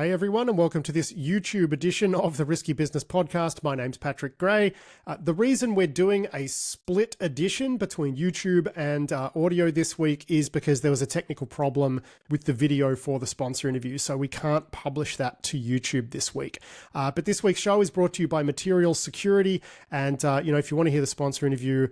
Hey everyone, and welcome to this YouTube edition of the Risky Business Podcast. My name's Patrick Gray. The reason we're doing a split edition between YouTube and audio this week is because there was a technical problem with the video for the sponsor interview, so we can't publish that to YouTube this week. But this week's show is brought to you by Material Security, and if you want to hear the sponsor interview,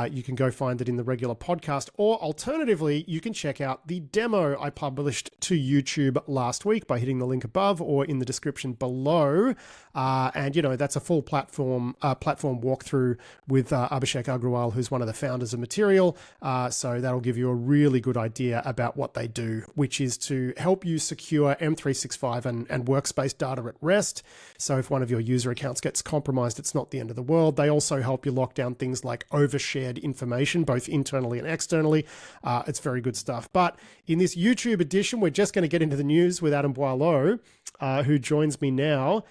you can go find it in the regular podcast, or alternatively, you can check out the demo I published to YouTube last week by hitting the link above or in the description below. And that's a full platform walkthrough with Abhishek Agrawal, who's one of the founders of Material. So that'll give you a really good idea about what they do, which is to help you secure M365 and workspace data at rest. So if one of your user accounts gets compromised, it's not the end of the world. They also help you lock down things like overshared information, both internally and externally. It's very good stuff. But in this YouTube edition, we're just going to get into the news with Adam Boileau, who joins me now.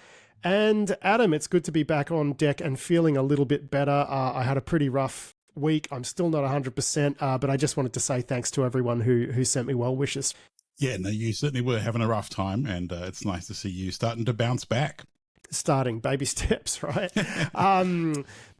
And Adam, it's good to be back on deck and feeling a little bit better. I had a pretty rough week. I'm still not 100%, but I just wanted to say thanks to everyone who sent me well wishes. Yeah, no, you certainly were having a rough time, and it's nice to see you starting to bounce back. Starting baby steps, right?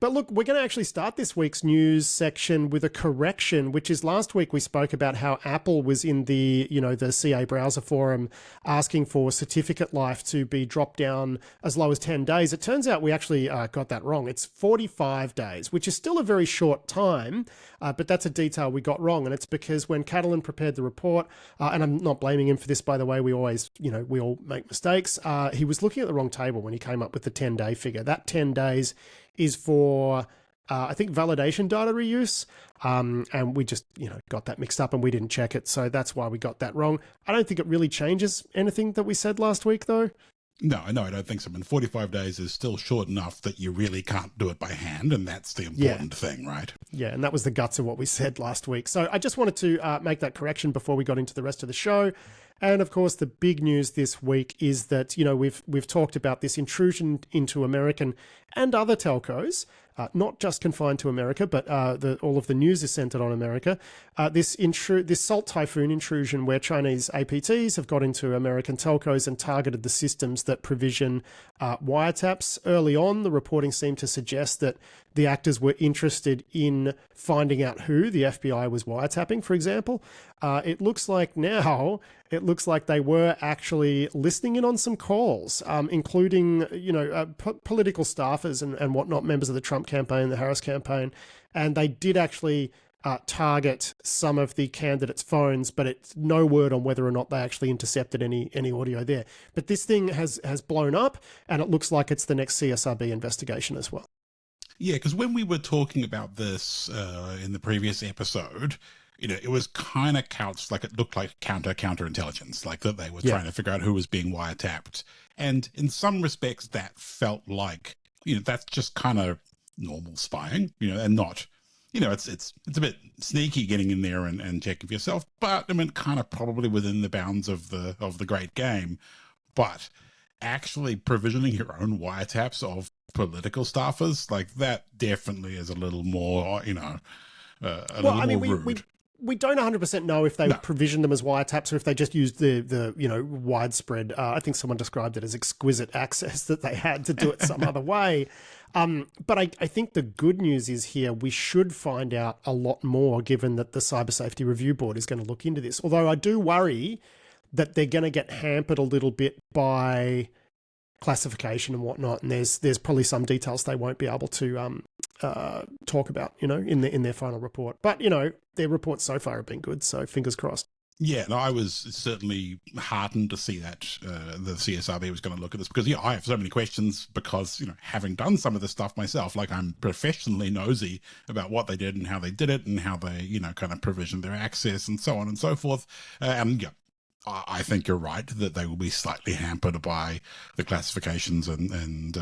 But look, we're going to actually start this week's news section with a correction, which is last week we spoke about how Apple was in the CA browser forum asking for certificate life to be dropped down as low as 10 days. It turns out we actually got that wrong. It's 45 days, which is still a very short time, but that's a detail we got wrong. And it's because when Catalan prepared the report, and I'm not blaming him for this, by the way, we always, we all make mistakes. He was looking at the wrong table when he came up with the 10-day figure. That 10 days is for, I think, validation data reuse. And we just, got that mixed up and we didn't check it. So that's why we got that wrong. I don't think it really changes anything that we said last week, though. No, I don't think so. I mean, 45 days is still short enough that you really can't do it by hand, and that's the important thing, right? Yeah, and that was the guts of what we said last week. So I just wanted to make that correction before we got into the rest of the show. And of course, the big news this week is that, we've talked about this intrusion into American and other telcos, not just confined to America, but all of the news is centered on America. This Salt Typhoon intrusion where Chinese APTs have got into American telcos and targeted the systems that provision wiretaps. Early on, the reporting seemed to suggest that the actors were interested in finding out who the FBI was wiretapping, for example. It looks like now, they were actually listening in on some calls, including, political staffers and whatnot, members of the Trump campaign, the Harris campaign, and they did actually target some of the candidates' phones, but it's no word on whether or not they actually intercepted any audio there. But this thing has blown up, and it looks like it's the next CSRB investigation as well. Yeah, because when we were talking about this in the previous episode, it was kind of couched like it looked like counterintelligence, like that they were trying to figure out who was being wiretapped. And in some respects, that felt like, that's just kind of normal spying, and not, it's a bit sneaky getting in there and checking for yourself, but I mean, kind of probably within the bounds of the great game. But actually provisioning your own wiretaps of political staffers, like that definitely is a little more, rude. We don't 100% know if they provisioned them as wiretaps or if they just used the widespread, I think someone described it as exquisite access that they had to do it some other way. But I think the good news is here, we should find out a lot more given that the Cyber Safety Review Board is going to look into this. Although I do worry that they're going to get hampered a little bit by classification and whatnot, and there's probably some details they won't be able to talk about, in their final report. But their reports so far have been good, so fingers crossed. Yeah, no, I was certainly heartened to see that the CSRB was going to look at this because, I have so many questions because, having done some of this stuff myself, like I'm professionally nosy about what they did and how they did it and how they, kind of provisioned their access and so on and so forth. I think you're right that they will be slightly hampered by the classifications and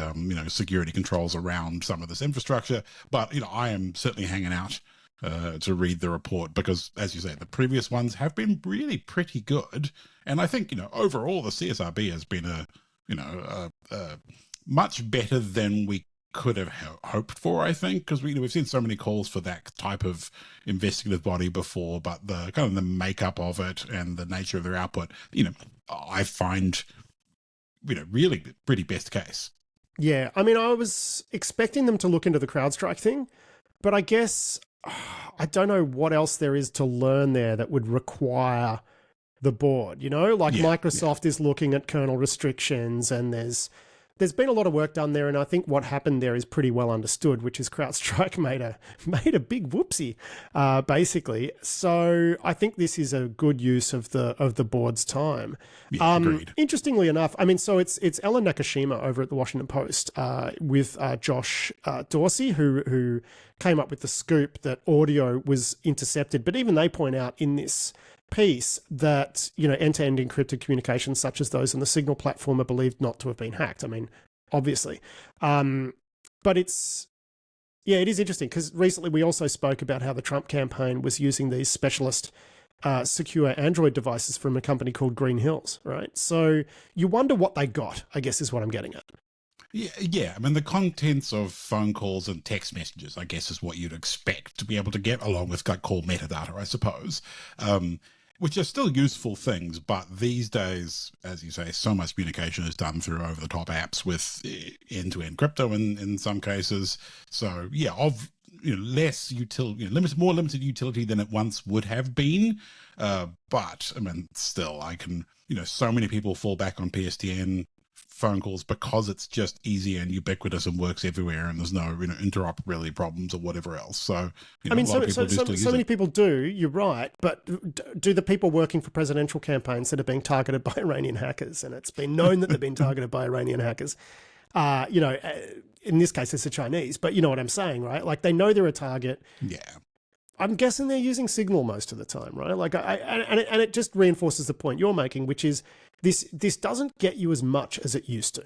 security controls around some of this infrastructure. But, I am certainly hanging out to read the report because, as you say, the previous ones have been really pretty good. And I think, overall, the CSRB has been a much better than we could have hoped for, I think, because we've seen so many calls for that type of investigative body before, but the kind of the makeup of it and the nature of their output, I find really pretty best case. Yeah, I mean, I was expecting them to look into the CrowdStrike thing, but I guess I don't know what else there is to learn there that would require the board, like Yeah, Microsoft is looking at kernel restrictions, and there's been a lot of work done there, and I think what happened there is pretty well understood, which is CrowdStrike made a big whoopsie, basically. So I think this is a good use of the board's time. Agreed. Interestingly enough, I mean, so it's Ellen Nakashima over at the Washington Post with Josh Dorsey, who came up with the scoop that audio was intercepted, but even they point out in this piece that end-to-end encrypted communications such as those on the Signal platform are believed not to have been hacked. I mean, obviously, but it is interesting because recently we also spoke about how the Trump campaign was using these specialist secure Android devices from a company called Green Hills, right? So you wonder what they got, I guess, is what I'm getting at. Yeah. I mean, the contents of phone calls and text messages, I guess, is what you'd expect to be able to get, along with like call metadata, I suppose, which are still useful things. But these days, as you say, so much communication is done through over-the-top apps with end-to-end crypto in some cases. So yeah, less utility, more limited utility than it once would have been. But I mean, still, I can, so many people fall back on PSTN phone calls because it's just easy and ubiquitous and works everywhere, and there's no interoperability problems or whatever else. So I mean, so many people do. You're right, but do the people working for presidential campaigns that are being targeted by Iranian hackers, and it's been known that they've been targeted by Iranian hackers, in this case it's the Chinese, but you know what I'm saying, right? Like they know they're a target. Yeah. I'm guessing they're using Signal most of the time, right? Like, and it just reinforces the point you're making, which is this doesn't get you as much as it used to.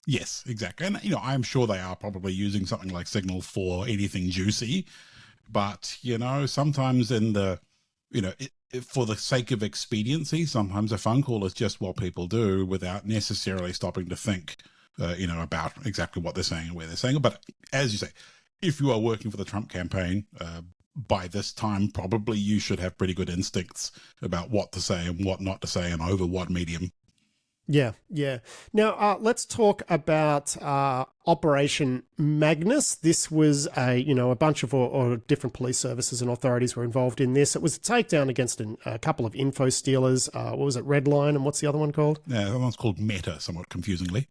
Yes, exactly. And, I'm sure they are probably using something like Signal for anything juicy, but, sometimes in the, for the sake of expediency, sometimes a phone call is just what people do without necessarily stopping to think, about exactly what they're saying and where they're saying it. But as you say, if you are working for the Trump campaign, by this time, probably you should have pretty good instincts about what to say and what not to say and over what medium. Yeah. Now, let's talk about Operation Magnus. This was a bunch of or different police services and authorities were involved in this. It was a takedown against a couple of infostealers. What was it, Redline, and what's the other one called? Yeah, that one's called Meta, somewhat confusingly.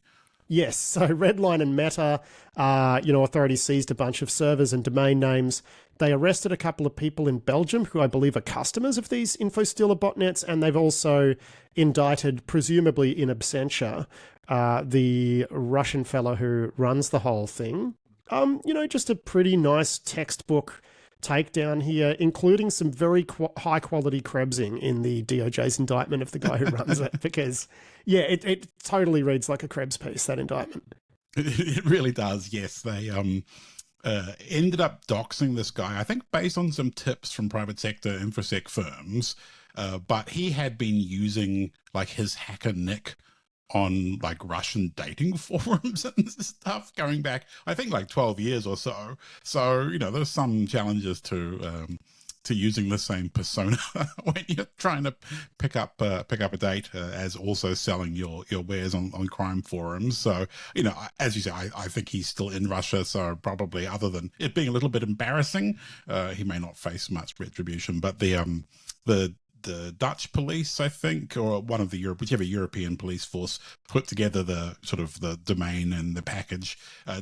Yes, so Redline and Meta, authorities seized a bunch of servers and domain names. They arrested a couple of people in Belgium who I believe are customers of these infostealer botnets, and they've also indicted, presumably in absentia, the Russian fellow who runs the whole thing. Just a pretty nice textbook takedown here, including some very high quality Krebsing in the DOJ's indictment of the guy who runs it, because it totally reads like a Krebs piece, that indictment. It really does. Yes. They ended up doxing this guy, I think based on some tips from private sector infosec firms, but he had been using like his hacker nick on like Russian dating forums and stuff going back, I think like 12 years or so. So, there's some challenges to using the same persona when you're trying to pick up a date as also selling your wares on crime forums. So, as you say, I think he's still in Russia. So probably, other than it being a little bit embarrassing, he may not face much retribution. But the Dutch police, I think, or one of the whichever European police force put together the sort of the domain and the package,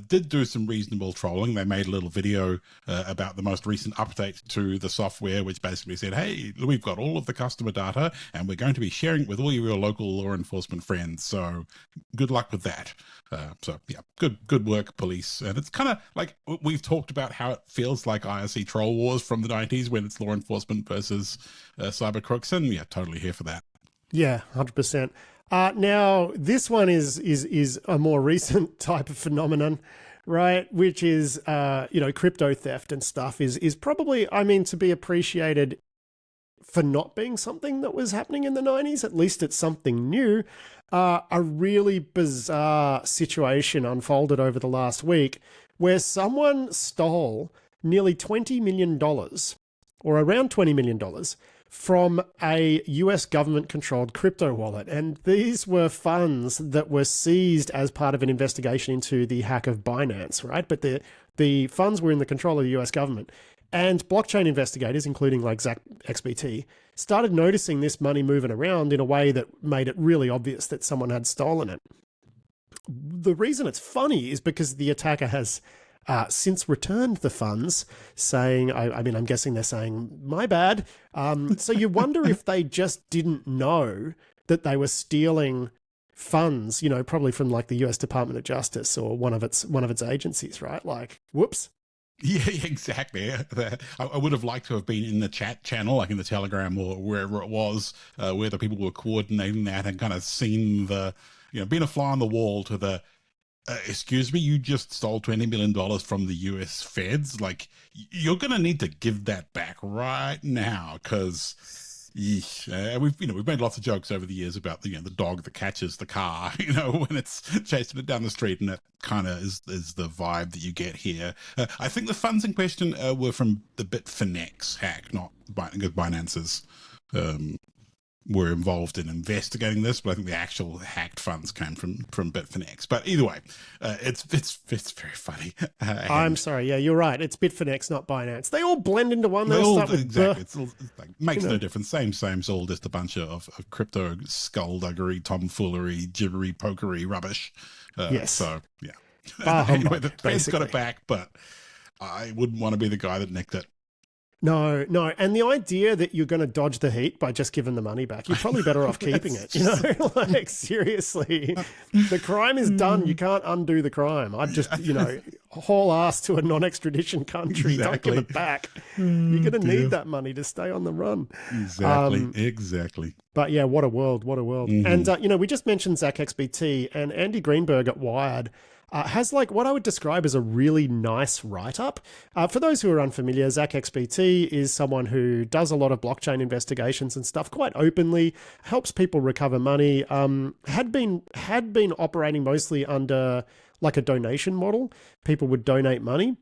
did do some reasonable trolling. They made a little video about the most recent update to the software, which basically said, hey, we've got all of the customer data and we're going to be sharing it with all your local law enforcement friends. So good luck with that. So yeah, good work, police. And it's kind of like we've talked about how it feels like IRC troll wars from the 90s when it's law enforcement versus cyber crooks, and yeah, totally here for that. Yeah, 100%. Now this one is a more recent type of phenomenon, right? Which is crypto theft and stuff is probably, to be appreciated for not being something that was happening in the 90s. At least it's something new. A really bizarre situation unfolded over the last week where someone stole nearly $20 million, or around $20 million, from a US government-controlled crypto wallet. And these were funds that were seized as part of an investigation into the hack of Binance, right? But the funds were in the control of the US government. And blockchain investigators, including like ZachXBT, started noticing this money moving around in a way that made it really obvious that someone had stolen it. The reason it's funny is because the attacker has since returned the funds, saying, I mean, I'm guessing they're saying, my bad. So you wonder if they just didn't know that they were stealing funds, you know, probably from like the US Department of Justice or one of its agencies, right? Like, whoops. Yeah, exactly. I would have liked to have been in the chat channel, like in the Telegram or wherever it was, where the people were coordinating that and kind of seen the, you know, being a fly on the wall to the, excuse me, you just stole $20 million from the US feds. Like, you're going to need to give that back right now, because we've made lots of jokes over the years about the dog that catches the car, when it's chasing it down the street, and that kind of is the vibe that you get here. I think the funds in question were from the Bitfinex hack, not Binance's. Were involved in investigating this, but I think the actual hacked funds came from Bitfinex. But either way, it's very funny. I'm sorry, yeah, you're right. It's Bitfinex, not Binance. They all blend into one. They all exactly. It's like, makes no difference. Same. It's all just a bunch of crypto skullduggery, tomfoolery, gibbery, pokery rubbish. Yes. So yeah. Anyway, the Fed's got it back, but I wouldn't want to be the guy that nicked it. No. And the idea that you're going to dodge the heat by just giving the money back, you're probably better off keeping it, like seriously, the crime is done. You can't undo the crime. I'd just, haul ass to a non-extradition country. Exactly. Don't give it back. You're going to need that money to stay on the run. Exactly. But yeah, what a world. Mm-hmm. And, we just mentioned ZachXBT, and Andy Greenberg at Wired has like what I would describe as a really nice write-up. For those who are unfamiliar, ZachXBT is someone who does a lot of blockchain investigations and stuff quite openly, helps people recover money, had been operating mostly under like a donation model. People would donate money.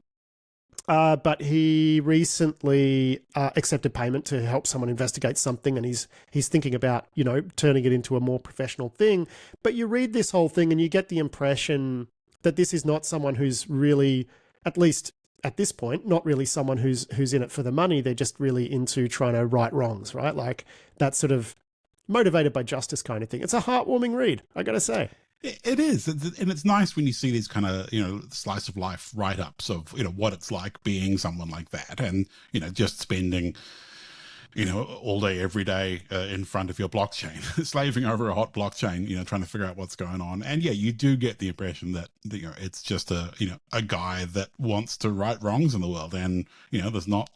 But he recently accepted payment to help someone investigate something, and he's thinking about, turning it into a more professional thing. But you read this whole thing and you get the impression that this is not someone who's really, at least at this point, not really someone who's in it for the money. They're just really into trying to right wrongs, right? Like that sort of motivated by justice kind of thing. It's a heartwarming read, I gotta say. It is, and it's nice when you see these kind of slice of life write-ups of what it's like being someone like that, and just spending all day every day in front of your blockchain, slaving over a hot blockchain, trying to figure out what's going on. And yeah, you do get the impression that it's just a guy that wants to right wrongs in the world, and there's not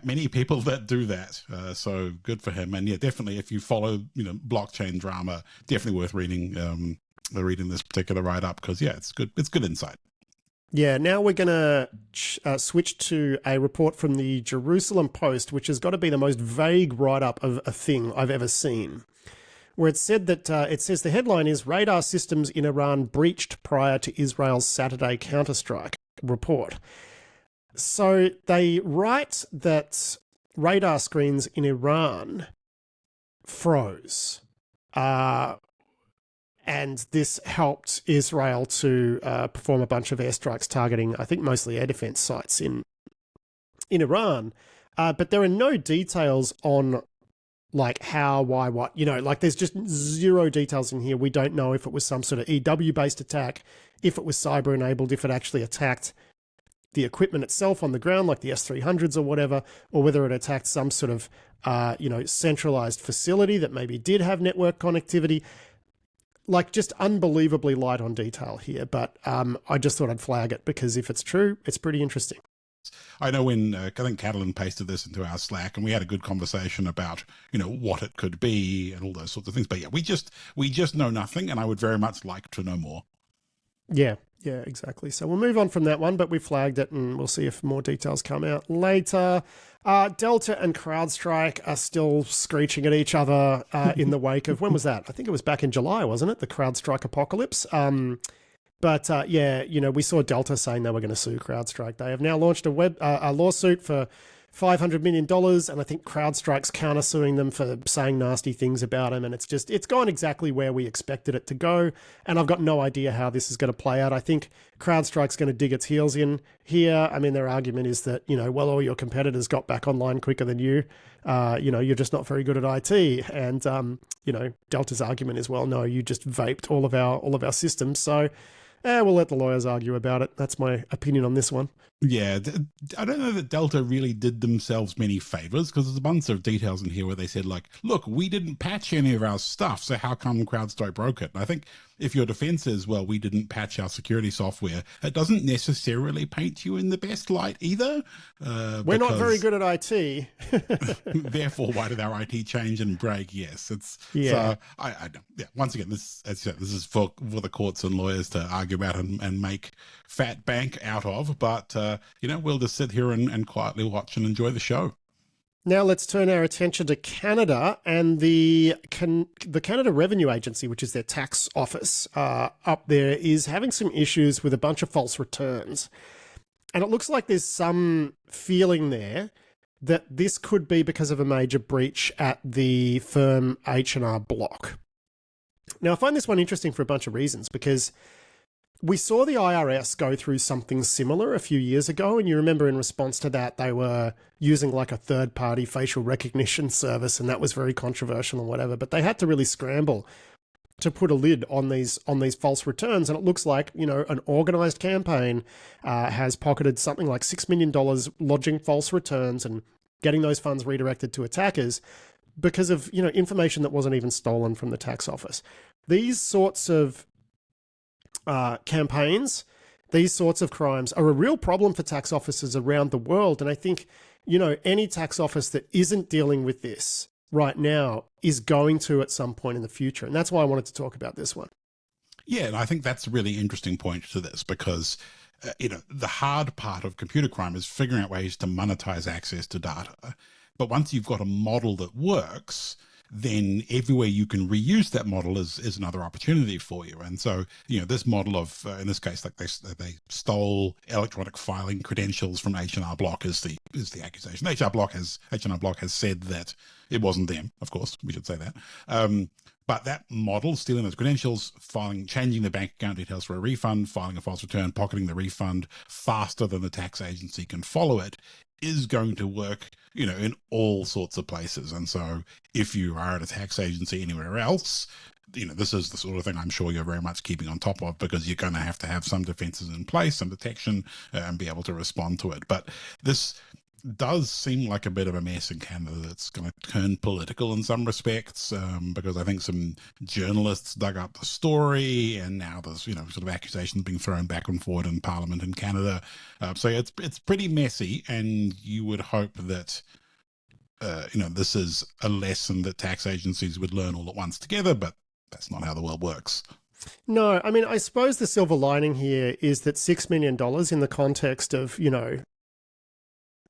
many people that do that. So good for him. And yeah, definitely if you follow, blockchain drama, definitely worth reading this particular write-up, because yeah, it's good insight. Yeah, now we're going to switch to a report from the Jerusalem Post, which has got to be the most vague write-up of a thing I've ever seen, where it said that it says the headline is radar systems in Iran breached prior to Israel's Saturday counterstrike report. So they write that radar screens in Iran froze. And this helped Israel to perform a bunch of airstrikes targeting, I think, mostly air defense sites in Iran. But there are no details on like how, why, what, like there's just zero details in here. We don't know if it was some sort of EW-based attack, if it was cyber-enabled, if it actually attacked the equipment itself on the ground, like the S300s or whatever, or whether it attacked some sort of, centralized facility that maybe did have network connectivity. Like just unbelievably light on detail here, but I just thought I'd flag it because if it's true, it's pretty interesting. I know when I think Catalan pasted this into our Slack, and we had a good conversation about what it could be and all those sorts of things. But yeah, we just know nothing, and I would very much like to know more. Yeah, exactly. So we'll move on from that one, but we flagged it, and we'll see if more details come out later. Delta and CrowdStrike are still screeching at each other in the wake of, when was that? I think it was back in July, wasn't it? The CrowdStrike apocalypse. But we saw Delta saying they were going to sue CrowdStrike. They have now launched a lawsuit for $500 million, and I think CrowdStrike's countersuing them for saying nasty things about him, and it's gone exactly where we expected it to go, and I've got no idea how this is going to play out. I think CrowdStrike's going to dig its heels in here. I mean, their argument is that, well, all your competitors got back online quicker than you. You're just not very good at IT. And, Delta's argument is, well, no, you just vaped all of our systems. So we'll let the lawyers argue about it. That's my opinion on this one. Yeah, I don't know that Delta really did themselves many favors, because there's a bunch of details in here where they said, like, look, we didn't patch any of our stuff, so how come CrowdStrike broke it? And I think if your defense is, well, we didn't patch our security software, it doesn't necessarily paint you in the best light either. We're not very good at IT. Therefore, why did our IT change and break? Yes, it's yeah. So once again, this is for the courts and lawyers to argue about and make fat bank out of. But we'll just sit here and quietly watch and enjoy the show. Now let's turn our attention to Canada, and the Canada Revenue Agency, which is their tax office up there, is having some issues with a bunch of false returns. And it looks like there's some feeling there that this could be because of a major breach at the firm H&R Block. Now, I find this one interesting for a bunch of reasons, because we saw the IRS go through something similar a few years ago, and you remember in response to that, they were using like a third-party facial recognition service, and that was very controversial and whatever, but they had to really scramble to put a lid on these false returns, and it looks like, an organized campaign has pocketed something like $6 million lodging false returns and getting those funds redirected to attackers because of, information that wasn't even stolen from the tax office. These sorts of campaigns, these sorts of crimes are a real problem for tax offices around the world. And I think, any tax office that isn't dealing with this right now is going to at some point in the future. And that's why I wanted to talk about this one. Yeah, and I think that's a really interesting point to this, because the hard part of computer crime is figuring out ways to monetize access to data. But once you've got a model that works, then everywhere you can reuse that model is another opportunity for you. And so, this model of, in this case, like they stole electronic filing credentials from H&R Block is the accusation. H&R Block has said that it wasn't them. Of course, we should say that. But that model, stealing those credentials, changing the bank account details for a refund, filing a false return, pocketing the refund faster than the tax agency can follow it, is going to work, in all sorts of places. And so if you are at a tax agency anywhere else, this is the sort of thing I'm sure you're very much keeping on top of, because you're going to have some defenses in place, some detection, and be able to respond to it. But this does seem like a bit of a mess in Canada that's going to turn political in some respects, because I think some journalists dug up the story, and now there's sort of accusations being thrown back and forward in Parliament in Canada. So it's pretty messy, and you would hope that this is a lesson that tax agencies would learn all at once together, but that's not how the world works. No, I mean, I suppose the silver lining here is that $6 million in the context of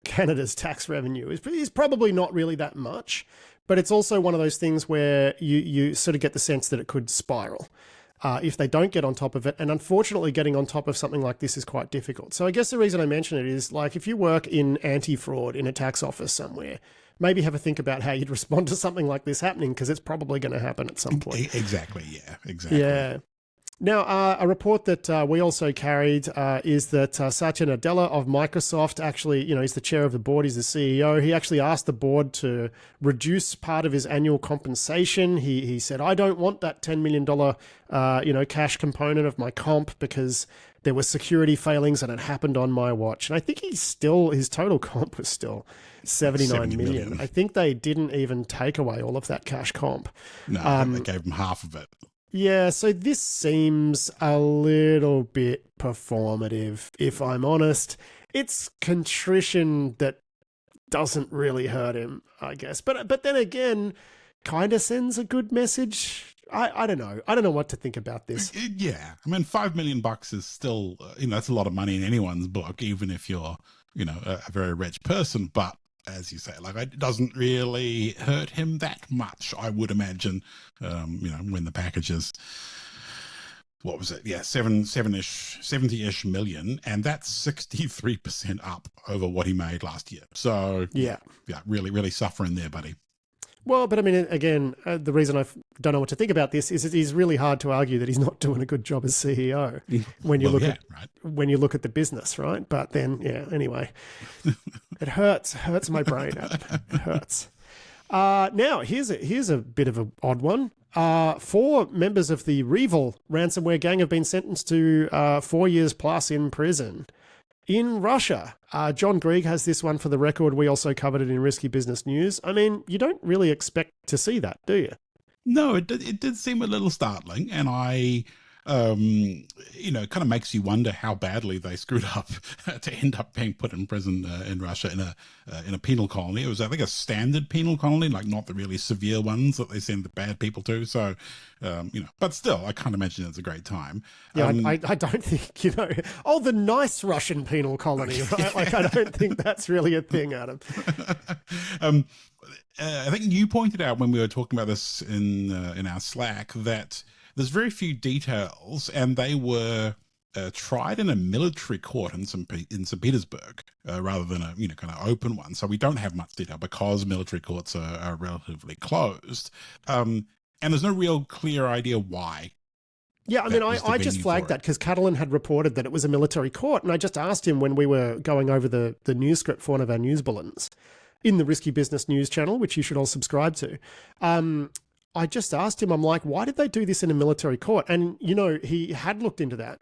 Canada's tax revenue is probably not really that much, but it's also one of those things where you sort of get the sense that it could spiral if they don't get on top of it. And unfortunately, getting on top of something like this is quite difficult. So I guess the reason I mention it is, like, if you work in anti-fraud in a tax office somewhere, maybe have a think about how you'd respond to something like this happening, because it's probably going to happen at some point. Exactly. Yeah, exactly. Yeah. Now, a report that we also carried is that Satya Nadella of Microsoft, actually, he's the chair of the board, he's the CEO. He actually asked the board to reduce part of his annual compensation. He said, I don't want that $10 million, cash component of my comp because there were security failings and it happened on my watch. And I think his total comp was still 79 million. I think they didn't even take away all of that cash comp. No, they gave him half of it. Yeah, so this seems a little bit performative, if I'm honest. It's contrition that doesn't really hurt him, I guess. But then again, kind of sends a good message. I don't know. I don't know what to think about this. Yeah, I mean, $5 million is still, that's a lot of money in anyone's book, even if you're, a very rich person. But as you say, like, it doesn't really hurt him that much, I would imagine, when the package is what was it? Yeah, 70-ish million, and that's 63% up over what he made last year. So yeah, really, really suffering there, buddy. Well, but I mean, again, the reason I don't know what to think about this is it is really hard to argue that he's not doing a good job as CEO when you when you look at the business, right? But then, yeah, anyway, it hurts my brain. It hurts. Now, here's a bit of an odd one. 4 members of the Reval ransomware gang have been sentenced to 4 years plus in prison in Russia. John Grieg has this one for the record. We also covered it in Risky Business News. I mean, you don't really expect to see that, do you? No, it did seem a little startling, and I, kind of makes you wonder how badly they screwed up to end up being put in prison in Russia in a penal colony. It was, I think, a standard penal colony, like not the really severe ones that they send the bad people to. So, but still, I can't imagine it's a great time. Yeah, I don't think, the nice Russian penal colony, right? Like, I don't think that's really a thing, Adam. I think you pointed out when we were talking about this in our Slack that there's very few details, and they were tried in a military court in St. Petersburg rather than a kind of open one. So we don't have much detail because military courts are relatively closed, and there's no real clear idea why. Yeah, I mean, I just flagged that because Catalan had reported that it was a military court, and I just asked him when we were going over the news script for one of our news bulletins in the Risky Business News channel, which you should all subscribe to. I just asked him, I'm like, why did they do this in a military court? And, he had looked into that.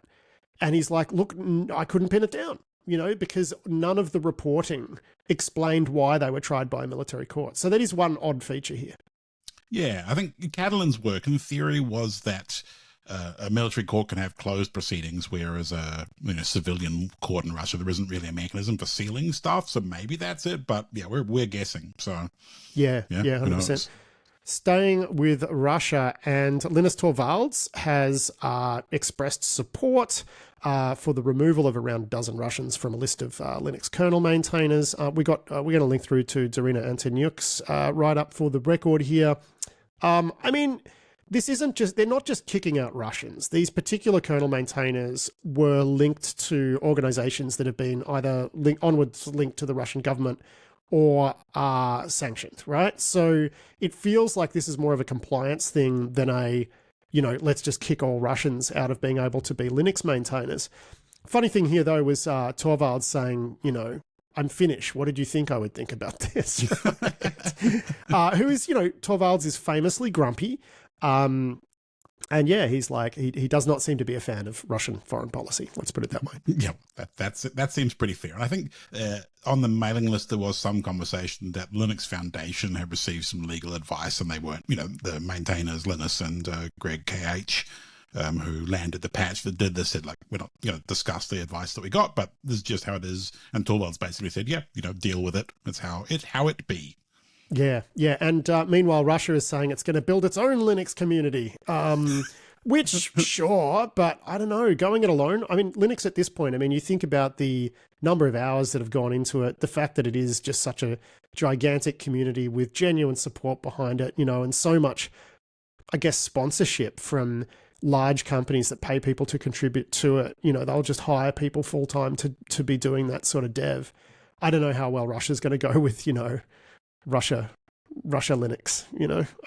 And he's like, look, I couldn't pin it down, because none of the reporting explained why they were tried by a military court. So that is one odd feature here. Yeah, I think Catalan's work in theory was that a military court can have closed proceedings, whereas a civilian court in Russia, there isn't really a mechanism for sealing stuff. So maybe that's it. But yeah, we're guessing. So yeah, 100%. Staying with Russia, and Linus Torvalds has expressed support for the removal of around a dozen Russians from a list of Linux kernel maintainers. We're going to link through to Darina Antoniuk's write-up for the record here. I mean, this isn't just, they're not just kicking out Russians. These particular kernel maintainers were linked to organizations that have been either onwards linked to the Russian government or are sanctioned, right? So it feels like this is more of a compliance thing than let's just kick all Russians out of being able to be Linux maintainers. Funny thing here, though, was Torvalds saying, I'm Finnish. What did you think I would think about this? Who is, Torvalds is famously grumpy. And yeah, he's like, he does not seem to be a fan of Russian foreign policy. Let's put it that way. Yeah, that seems pretty fair. And I think on the mailing list, there was some conversation that Linux Foundation had received some legal advice, and they weren't, the maintainers, Linus and Greg KH, who landed the patch that did this, said, like, we're not going to discuss the advice that we got, but this is just how it is. And Torvalds basically said, yeah, deal with it. It's how it be. Yeah. And meanwhile, Russia is saying it's going to build its own Linux community, which, sure, but I don't know, going it alone. I mean, Linux at this point, you think about the number of hours that have gone into it, the fact that it is just such a gigantic community with genuine support behind it, and so much, I guess, sponsorship from large companies that pay people to contribute to it. They'll just hire people full-time to be doing that sort of dev. I don't know how well Russia's going to go with, Russia Linux,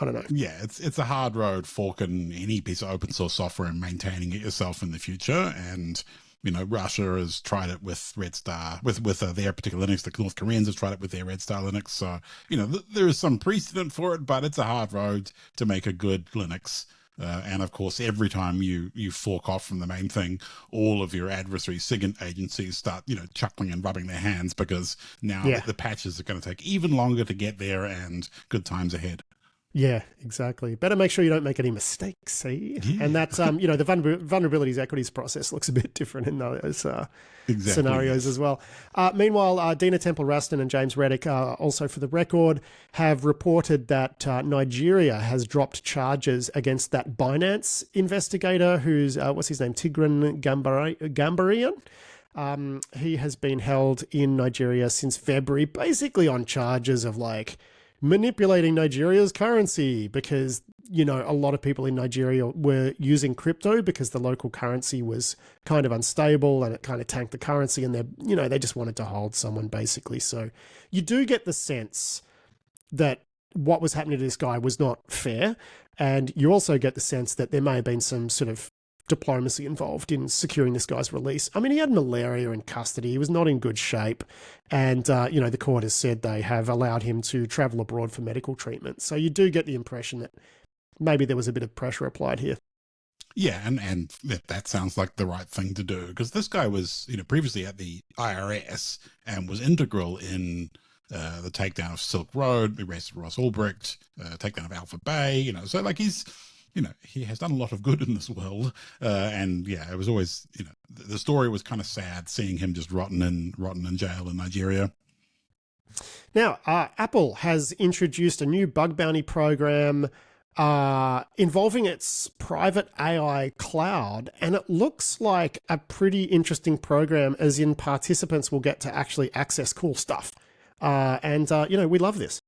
I don't know. Yeah, it's a hard road forking any piece of open source software and maintaining it yourself in the future. And, Russia has tried it with Red Star, with their particular Linux. The North Koreans have tried it with their Red Star Linux. So, there is some precedent for it, but it's a hard road to make a good Linux. And of course, every time you fork off from the main thing, all of your adversary SIGINT agencies start, chuckling and rubbing their hands because now the patches are going to take even longer to get there, and good times ahead. Yeah, exactly. Better make sure you don't make any mistakes, see? Yeah. And that's, the vulnerabilities equities process looks a bit different in those scenarios as well. Meanwhile, Dina Temple-Raston and James Reddick, also for the record, have reported that Nigeria has dropped charges against that Binance investigator who's, what's his name, Tigran Gambarian. He has been held in Nigeria since February, basically on charges of manipulating Nigeria's currency because, you know, a lot of people in Nigeria were using crypto because the local currency was kind of unstable and it kind of tanked the currency, and they just wanted to hold someone basically. So you do get the sense that what was happening to this guy was not fair. And you also get the sense that there may have been some sort of diplomacy involved in securing this guy's release. I mean, he had malaria in custody. He was not in good shape. And, the court has said they have allowed him to travel abroad for medical treatment. So you do get the impression that maybe there was a bit of pressure applied here. Yeah, and that sounds like the right thing to do, because this guy was, previously at the IRS and was integral in the takedown of Silk Road, the arrest of Ross Ulbricht, takedown of Alpha Bay, so like he's, he has done a lot of good in this world. And yeah, it was always, the story was kind of sad seeing him just rotten in jail in Nigeria. Now, Apple has introduced a new bug bounty program involving its private AI cloud, and it looks like a pretty interesting program, as in participants will get to actually access cool stuff. We love this.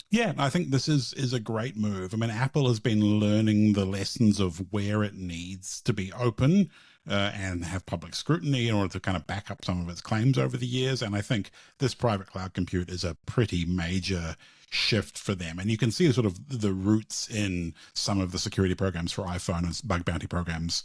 Yeah, I think this is a great move. I mean, Apple has been learning the lessons of where it needs to be open and have public scrutiny in order to kind of back up some of its claims over the years. And I think this private cloud compute is a pretty major shift for them. And you can see sort of the roots in some of the security programs for iPhone and bug bounty programs,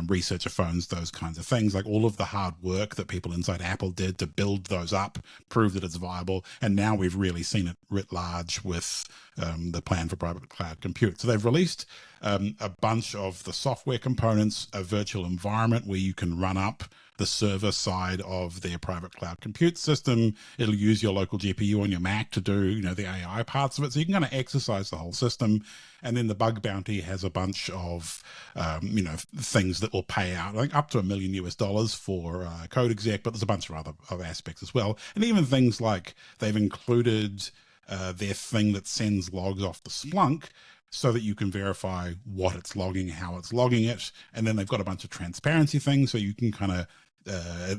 researcher phones, those kinds of things. Like all of the hard work that people inside Apple did to build those up, prove that it's viable. And now we've really seen it writ large with the plan for private cloud compute. So they've released a bunch of the software components, a virtual environment where you can run up the server side of their private cloud compute system. It'll use your local GPU on your Mac to do, the AI parts of it. So you can kind of exercise the whole system. And then the bug bounty has a bunch of, things that will pay out, I think up to $1 million for code exec, but there's a bunch of other aspects as well. And even things like they've included their thing that sends logs off the Splunk, so that you can verify what it's logging, how it's logging it. And then they've got a bunch of transparency things, so you can kind of,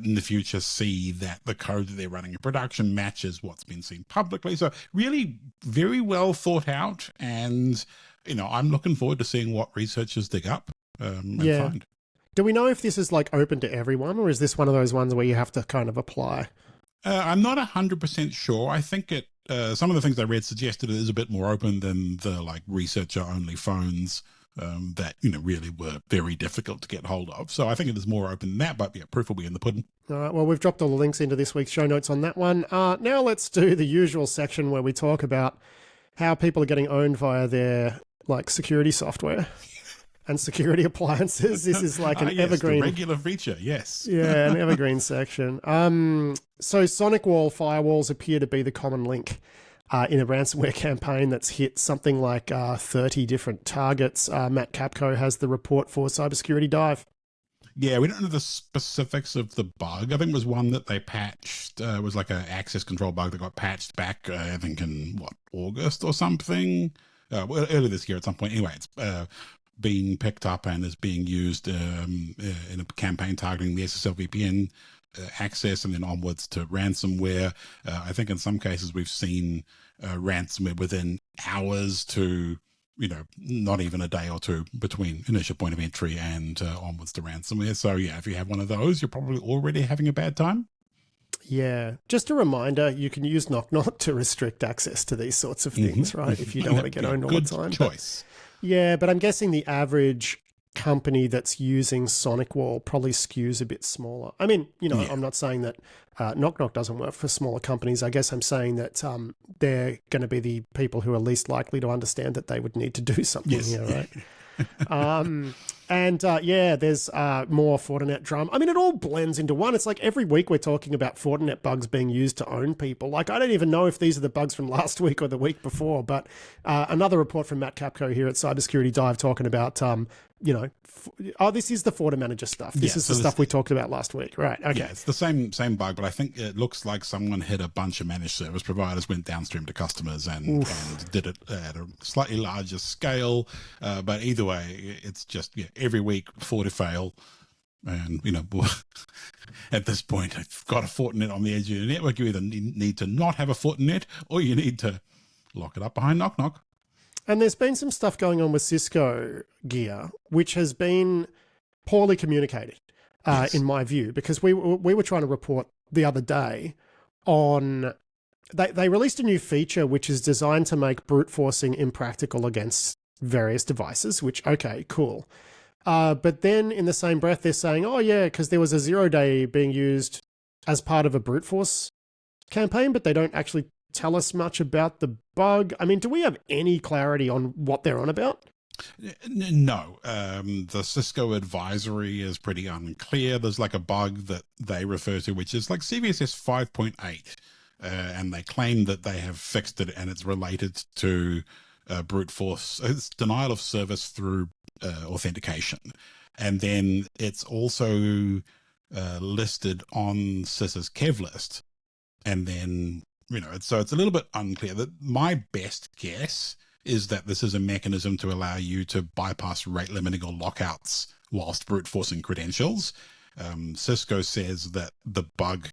in the future, see that the code that they're running in production matches what's been seen publicly. So really very well thought out. And, I'm looking forward to seeing what researchers dig up and find. Do we know if this is like open to everyone, or is this one of those ones where you have to kind of apply? I'm not 100% sure. I think some of the things I read suggested it is a bit more open than the like researcher only phones that, really were very difficult to get hold of. So I think it is more open than that, but yeah, proof will be in the pudding. All right, well, we've dropped all the links into this week's show notes on that one. Now let's do the usual section where we talk about how people are getting owned via their like security software and security appliances. This is like an evergreen. The regular feature, yes. Yeah, an evergreen section. So sonic wall firewalls appear to be the common link in a ransomware campaign that's hit something like 30 different targets. Matt Capco has the report for Cybersecurity Dive. Yeah, we don't know the specifics of the bug. I think it was one that they patched. It was like an access control bug that got patched back, I think in, August or something? Earlier this year at some point. Anyway, it's being picked up and is being used in a campaign targeting the SSL VPN access and then onwards to ransomware. I think in some cases we've seen ransomware within hours to, not even a day or two between initial point of entry and onwards to ransomware. So yeah, if you have one of those, you're probably already having a bad time. Yeah. Just a reminder, you can use Knock Knock to restrict access to these sorts of things, right? If you don't want to get owned all the time. Good choice. But I'm guessing the average company that's using Sonic Wall probably skews a bit smaller. I mean, I'm not saying that Knock Knock doesn't work for smaller companies. I guess I'm saying that they're going to be the people who are least likely to understand that they would need to do something here, right? There's more Fortinet drum. I mean, it all blends into one. It's like every week we're talking about Fortinet bugs being used to own people. Like, I don't even know if these are the bugs from last week or the week before, but another report from Matt Capco here at Cybersecurity Dive talking about, this is the FortiManager stuff. This is the stuff we talked about last week. Right, okay. Yeah, it's the same bug, but I think it looks like someone hit a bunch of managed service providers, went downstream to customers and did it at a slightly larger scale. But either way, it's just, every week, FortiFail. And, at this point, I've got a Fortinet on the edge of your network. You either need to not have a Fortinet or you need to lock it up behind knock knock. And there's been some stuff going on with Cisco gear, which has been poorly communicated, Yes. in my view, because we were trying to report the other day on they released a new feature which is designed to make brute forcing impractical against various devices, which, okay, cool. But then in the same breath, they're saying, oh yeah, because there was a 0-day being used as part of a brute force campaign, but they don't actually tell us much about the bug. I mean, do we have any clarity on what they're on about? No, the Cisco advisory is pretty unclear. There's like a bug that they refer to, which is like CVSS 5.8, and they claim that they have fixed it, and it's related to brute force. It's denial of service through authentication, and then it's also listed on CIS's Kev list, and then so it's a little bit unclear. That my best guess is that this is a mechanism to allow you to bypass rate limiting or lockouts whilst brute forcing credentials. Cisco says that the bug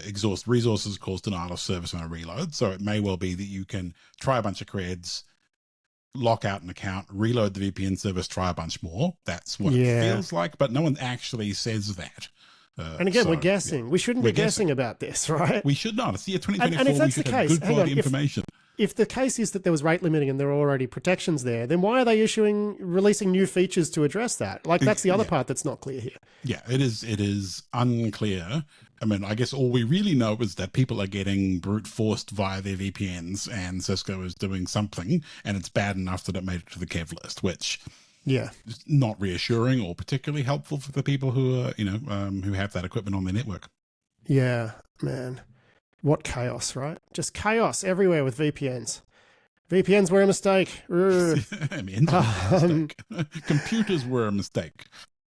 exhausts resources, cause denial of service on a reload. So it may well be that you can try a bunch of creds, lock out an account, reload the VPN service, try a bunch more. That's what it feels like, but no one actually says that. And again, we're guessing. We shouldn't be guessing about this, right? We should not. It's the year 2024. And if that's we should the have case, good quality information. If the case is that there was rate limiting and there are already protections there, then why are they releasing new features to address that? Like, that's the other part that's not clear here. Yeah, it is unclear. I mean, I guess all we really know is that people are getting brute forced via their VPNs, and Cisco is doing something, and it's bad enough that it made it to the Kev list, which is not reassuring or particularly helpful for the people who are, who have that equipment on their network. Yeah, man. What chaos, right? Just chaos everywhere with VPNs. VPNs were a mistake. I mean, mistake. Computers were a mistake.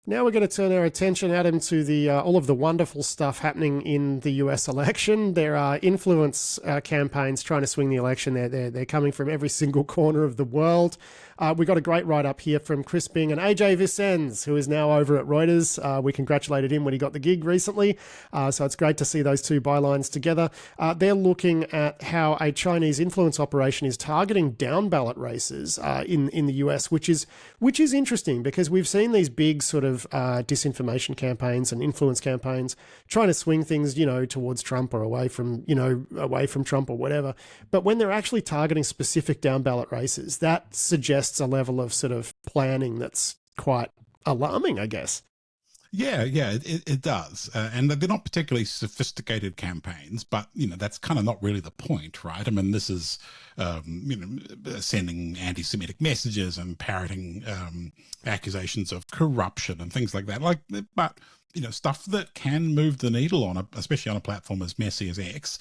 Now we're going to turn our attention, Adam, to the all of the wonderful stuff happening in the US election. There are influence campaigns trying to swing the election. They're coming from every single corner of the world. We got a great write-up here from Chris Bing and AJ Vicens, who is now over at Reuters. We congratulated him when he got the gig recently. So it's great to see those two bylines together. They're looking at how a Chinese influence operation is targeting down ballot races in the US, which is interesting because we've seen these big sort of disinformation campaigns and influence campaigns trying to swing things, towards Trump or away from Trump or whatever. But when they're actually targeting specific down ballot races, that suggests a level of sort of planning that's quite alarming, I guess. Yeah, it does. And they're not particularly sophisticated campaigns, but, that's kind of not really the point, right? I mean, this is, sending anti-Semitic messages and parroting accusations of corruption and things like that. But, stuff that can move the needle especially on a platform as messy as X.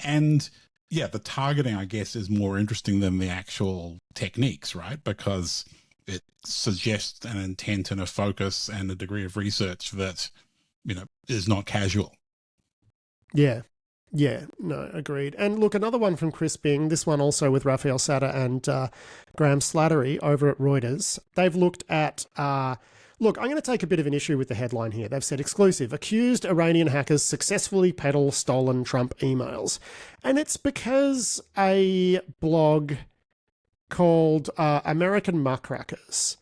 And yeah, the targeting, I guess, is more interesting than the actual techniques, right? Because it suggests an intent and a focus and a degree of research that, is not casual. Yeah, no, agreed. And look, another one from Chris Bing, this one also with Raphael Satter and Graham Slattery over at Reuters. They've looked at... Look, I'm going to take a bit of an issue with the headline here. They've said exclusive, accused Iranian hackers successfully peddle stolen Trump emails. And it's because a blog called American Muckrakers,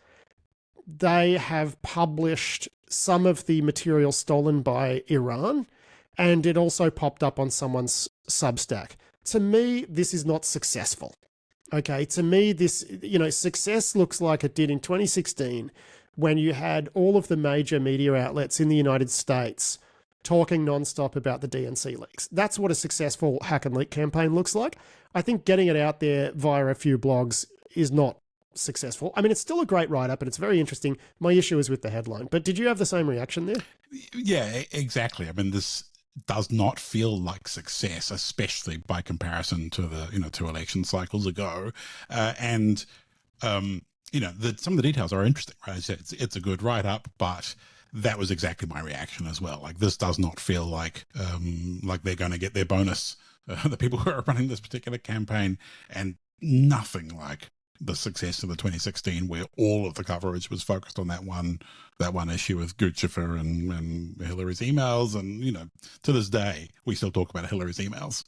they have published some of the material stolen by Iran, and it also popped up on someone's Substack. To me, this is not successful. Okay, to me, this, success looks like it did in 2016 when you had all of the major media outlets in the United States talking nonstop about the DNC leaks. That's what a successful hack and leak campaign looks like. I think getting it out there via a few blogs is not successful. I mean, it's still a great write-up and it's very interesting. My issue is with the headline. But did you have the same reaction there? Yeah, exactly. I mean, this does not feel like success, especially by comparison to the, 2 election cycles ago. Some of the details are interesting, right? It's a good write-up, but that was exactly my reaction as well. Like, this does not feel like they're going to get their bonus, the people who are running this particular campaign, and nothing like the success of the 2016, where all of the coverage was focused on that one issue with Guccifer and Hillary's emails. And, to this day, we still talk about Hillary's emails.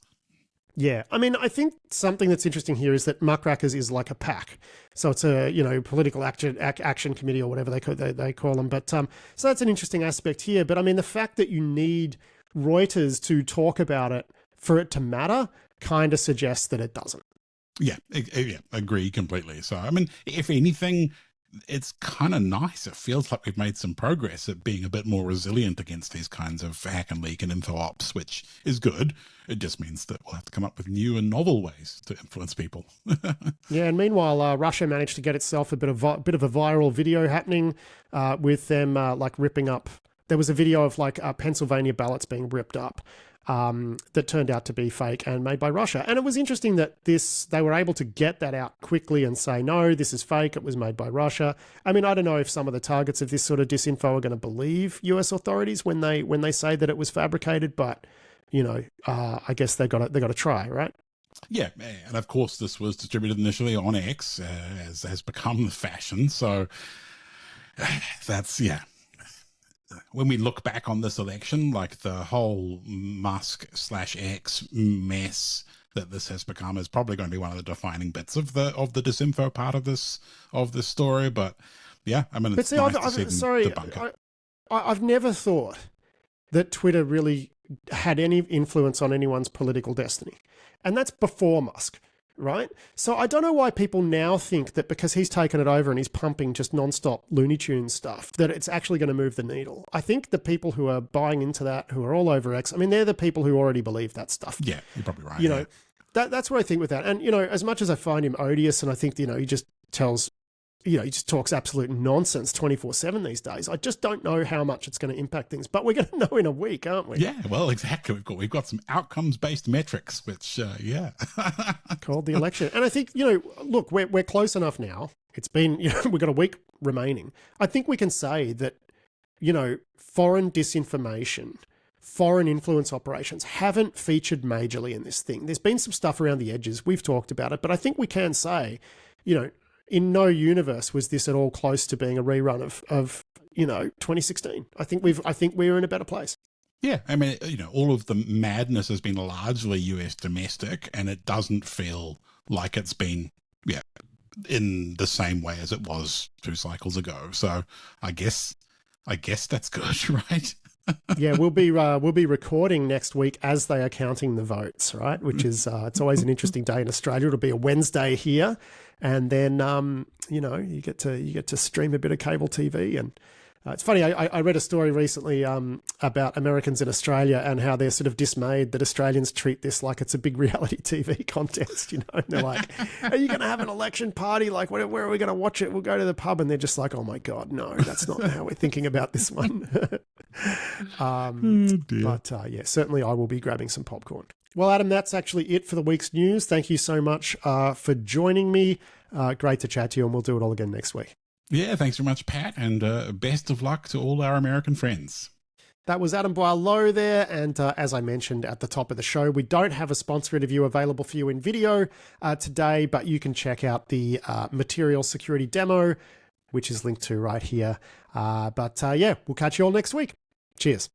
Yeah, I mean, I think something that's interesting here is that muckrakers is like a pack. So it's a, political action committee or whatever they call them. But so that's an interesting aspect here. But I mean, the fact that you need Reuters to talk about it for it to matter kind of suggests that it doesn't. Yeah, agree completely. So, I mean, if anything, it's kind of nice. It feels like we've made some progress at being a bit more resilient against these kinds of hack and leak and info ops, which is good. It just means that we'll have to come up with new and novel ways to influence people. Yeah, and meanwhile, Russia managed to get itself a bit of a viral video happening with them like ripping up. There was a video of like Pennsylvania ballots being ripped up. That turned out to be fake and made by Russia. And it was interesting that they were able to get that out quickly and say, no, this is fake. It was made by Russia. I mean, I don't know if some of the targets of this sort of disinfo are going to believe US authorities when they say that it was fabricated, but I guess they got to try, right? Yeah, and of course this was distributed initially on X, as has become the fashion. So that's, yeah. When we look back on this election, like the whole Musk/X mess that this has become is probably going to be one of the defining bits of the disinfo part of this story. But yeah, I mean, it's nice to see them debunk it. I've never thought that Twitter really had any influence on anyone's political destiny, and that's before Musk. Right? So I don't know why people now think that because he's taken it over and he's pumping just nonstop Looney Tunes stuff, that it's actually going to move the needle. I think the people who are buying into that, who are all over X, I mean, they're the people who already believe that stuff. Yeah, you're probably right. That's what I think with that. And, as much as I find him odious and I think, he just tells, he just talks absolute nonsense 24/7 these days. I just don't know how much it's going to impact things, but we're going to know in a week, aren't we? Yeah, well, exactly. We've got some outcomes-based metrics, which, called the election. And I think, look, we're close enough now. It's been, we've got a week remaining. I think we can say that, foreign disinformation, foreign influence operations haven't featured majorly in this thing. There's been some stuff around the edges. We've talked about it, but I think we can say, in no universe was this at all close to being a rerun of 2016. I think we're in a better place. Yeah, I mean, all of the madness has been largely US domestic, and it doesn't feel like it's been, in the same way as it was 2 cycles ago. So I guess that's good, right? Yeah, we'll be recording next week as they are counting the votes, right? Which is it's always an interesting day in Australia. It'll be a Wednesday here, and then you get to stream a bit of cable TV. And it's funny. I read a story recently about Americans in Australia and how they're sort of dismayed that Australians treat this like it's a big reality TV contest. And they're like, "Are you going to have an election party? Like, where are we going to watch it? We'll go to the pub." And they're just like, "Oh my God, no, that's not how we're thinking about this one." But yeah, certainly I will be grabbing some popcorn. Well, Adam, that's actually it for the week's news. Thank you so much for joining me. Great to chat to you, and we'll do it all again next week. Yeah, thanks very much, Pat, and best of luck to all our American friends. That was Adam Boileau there, and as I mentioned at the top of the show, we don't have a sponsor interview available for you in video today, but you can check out the material security demo, which is linked to right here. But yeah, we'll catch you all next week. Cheers.